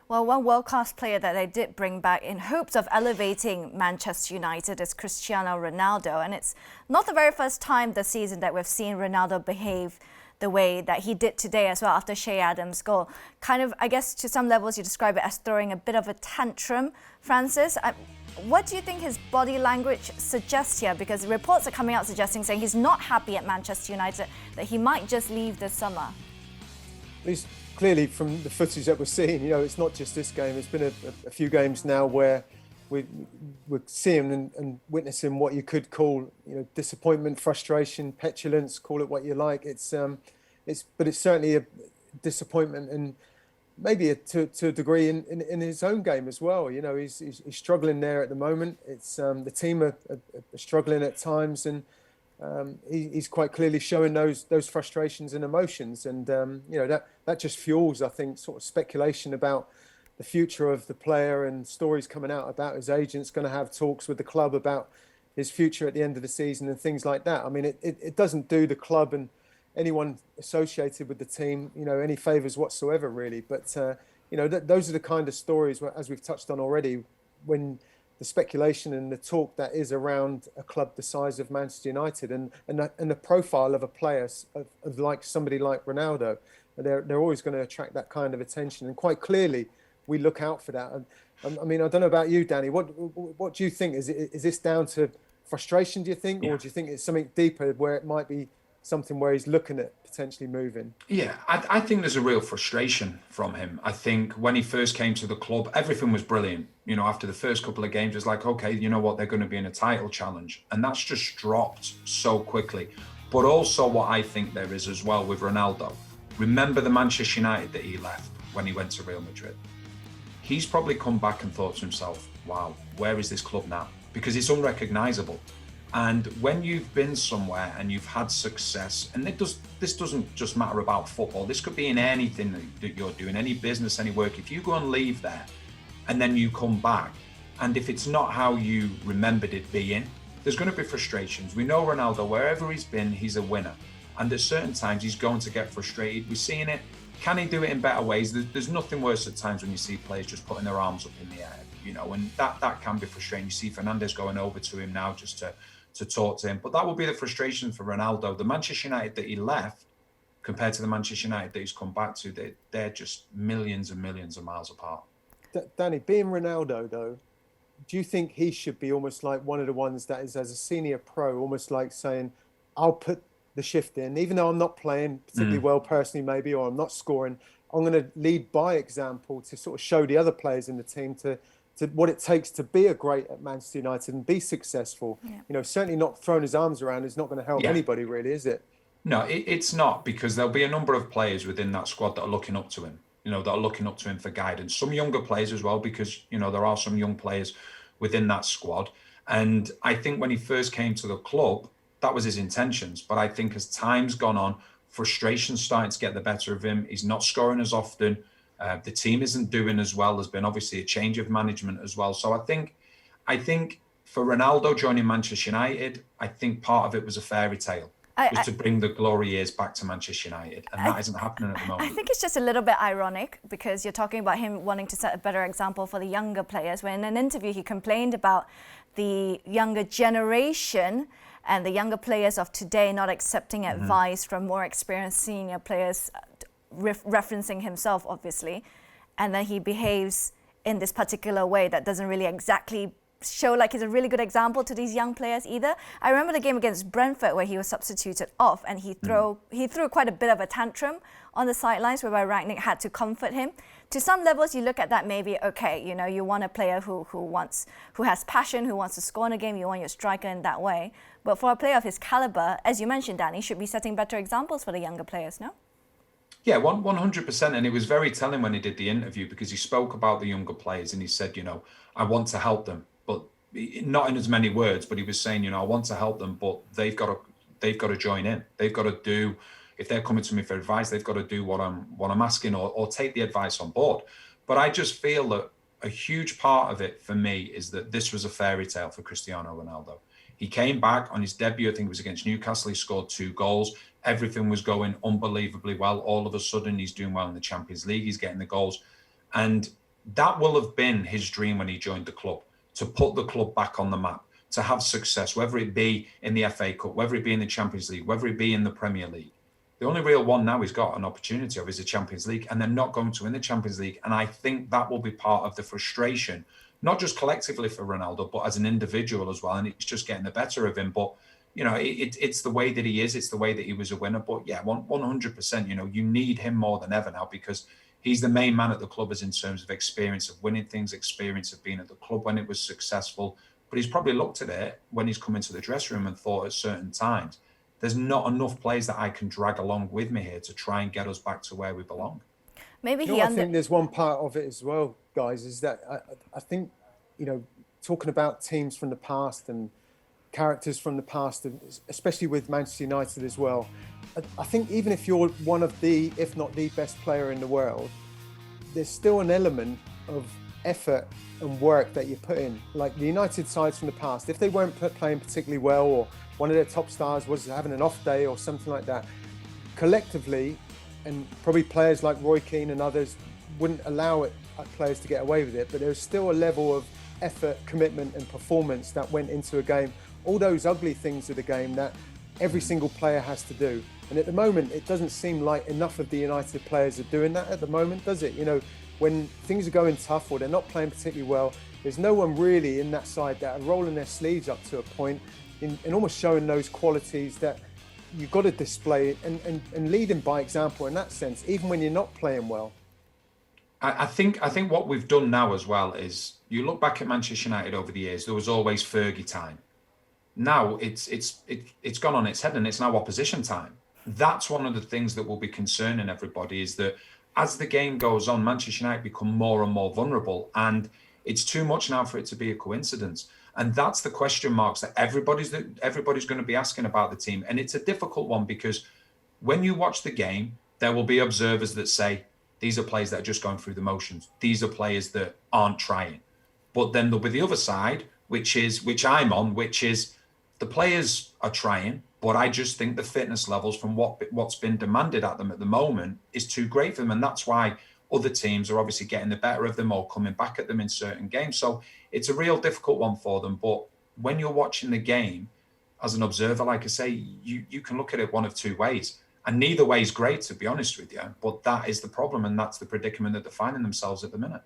Well, one world-class player that they did bring back in hopes of elevating Manchester United is Cristiano Ronaldo. And it's not the very first time this season that we've seen Ronaldo behave the way that he did today as well after Shea Adams' goal. Kind of, I guess, to some levels, you describe it as throwing a bit of a tantrum, Francis. What do you think his body language suggests here? Because reports are coming out saying he's not happy at Manchester United, that he might just leave this summer. He's clearly, from the footage that we're seeing, it's not just this game. It's been a few games now where we're seeing and witnessing what you could call, disappointment, frustration, petulance. Call it what you like. But it's certainly a disappointment, and maybe to a degree in his own game as well. He's struggling there at the moment. It's the team are struggling at times, and he's quite clearly showing those frustrations and emotions, and that just fuels, I think, sort of speculation about the future of the player, and stories coming out about his agent's going to have talks with the club about his future at the end of the season and things like that. I mean, it doesn't do the club and anyone associated with the team, any favours whatsoever, really. But those are the kind of stories, as we've touched on already, when the speculation and the talk that is around a club the size of Manchester United and the profile of a player of like somebody like Ronaldo, they're always going to attract that kind of attention. And quite clearly, we look out for that. And I mean, I don't know about you, Danny. What do you think? Is this down to frustration, do you think, or do you think it's something deeper where it might be something where he's looking at potentially moving? Yeah, I think there's a real frustration from him. I think when he first came to the club, everything was brilliant. After the first couple of games, it's like, okay, you know what, they're going to be in a title challenge. And that's just dropped so quickly. But also what I think there is as well with Ronaldo, remember the Manchester United that he left when he went to Real Madrid? He's probably come back and thought to himself, wow, where is this club now? Because it's unrecognisable. And when you've been somewhere and you've had success, and this doesn't just matter about football, this could be in anything that you're doing, any business, any work. If you go and leave there and then you come back, and if it's not how you remembered it being, there's going to be frustrations. We know Ronaldo, wherever he's been, he's a winner. And at certain times, he's going to get frustrated. We're seeing it. Can he do it in better ways? There's nothing worse at times when you see players just putting their arms up in the air, and that can be frustrating. You see Fernandes going over to him now just to talk to him. But that will be the frustration for Ronaldo. The Manchester United that he left compared to the Manchester United that he's come back to, they're just millions and millions of miles apart. Danny, being Ronaldo, though, do you think he should be almost like one of the ones that is, as a senior pro, almost like saying, I'll put the shift in, even though I'm not playing particularly well personally maybe, or I'm not scoring, I'm going to lead by example to sort of show the other players in the team to what it takes to be a great at Manchester United and be successful. Yeah. Certainly not throwing his arms around is not going to help anybody, really, is it? No, it's not, because there'll be a number of players within that squad that are looking up to him, that are looking up to him for guidance. Some younger players as well, because, there are some young players within that squad. And I think when he first came to the club, that was his intentions. But I think as time's gone on, frustration's starting to get the better of him. He's not scoring as often. The team isn't doing as well. There's been obviously a change of management as well. So I think for Ronaldo joining Manchester United, I think part of it was a fairy tale. To bring the glory years back to Manchester United. And that isn't happening at the moment. I think it's just a little bit ironic, because you're talking about him wanting to set a better example for the younger players, when in an interview he complained about the younger generation and the younger players of today not accepting advice from more experienced senior players, referencing himself, obviously. And then he behaves in this particular way that doesn't really exactly show like he's a really good example to these young players either. I remember the game against Brentford where he was substituted off, and he threw quite a bit of a tantrum on the sidelines, whereby Rangnick had to comfort him. To some levels, you look at that, maybe, okay, you want a player who has passion, who wants to score in a game, you want your striker in that way. But for a player of his caliber, as you mentioned, Danny, should be setting better examples for the younger players, no? Yeah, 100%. And it was very telling when he did the interview, because he spoke about the younger players and he said, I want to help them, but not in as many words, but he was saying, I want to help them, but they've got to join in. They've got to do, if they're coming to me for advice, they've got to do what I'm asking, or take the advice on board. But I just feel that a huge part of it for me is that this was a fairy tale for Cristiano Ronaldo. He came back on his debut, I think it was against Newcastle, he scored 2 goals. Everything was going unbelievably well. All of a sudden, he's doing well in the Champions League. He's getting the goals. And That will have been his dream when he joined the club, to put the club back on the map, to have success, whether it be in the FA Cup, whether it be in the Champions League, whether it be in the Premier League. The only real one now he's got an opportunity of is the Champions League, and they're not going to win the Champions League. And I think that will be part of the frustration, not just collectively for Ronaldo, but as an individual as well. And it's just getting the better of him. But, you know, it's the way that he is. It's the way that he was a winner. But yeah, 100%, you know, you need him more than ever now, because he's the main man at the club as in terms of experience of winning things, experience of being at the club when it was successful. But he's probably looked at it when he's come into the dressing room and thought at certain times, there's not enough players that I can drag along with me here to try and get us back to where we belong. Maybe I think there's one part of it as well, guys, is that I think, you know, talking about teams from the past and characters from the past, especially with Manchester United as well, I think even if you're one of the, if not the best player in the world, there's still an element of effort and work that you put in. Like the United sides from the past, if they weren't playing particularly well, or one of their top stars was having an off day or something like that, collectively, and probably players like Roy Keane and others wouldn't allow players to get away with it, but there's still a level of effort, commitment and performance that went into a game. All those ugly things of the game that every single player has to do. And at the moment, it doesn't seem like enough of the United players are doing that at the moment, does it? You know, when things are going tough or they're not playing particularly well, there's no one really in that side that are rolling their sleeves up to a point in almost showing those qualities that you've got to display and leading by example in that sense, even when you're not playing well. I think what we've done now as well is, you look back at Manchester United over the years, there was always Fergie time. Now it's gone on its head and it's now opposition time. That's one of the things that will be concerning everybody, is that as the game goes on, Manchester United become more and more vulnerable, and it's too much now for it to be a coincidence. And that's the question marks that everybody's going to be asking about the team. And it's a difficult one, because when you watch the game, there will be observers that say, these are players that are just going through the motions. These are players that aren't trying. But then there'll be the other side, which I'm on, which is the players are trying, but I just think the fitness levels from what's been demanded at them at the moment is too great for them. And that's why other teams are obviously getting the better of them or coming back at them in certain games. So it's a real difficult one for them. But when you're watching the game as an observer, like I say, you can look at it one of two ways. And neither way is great, to be honest with you. But that is the problem, and that's the predicament that they're finding themselves at the minute.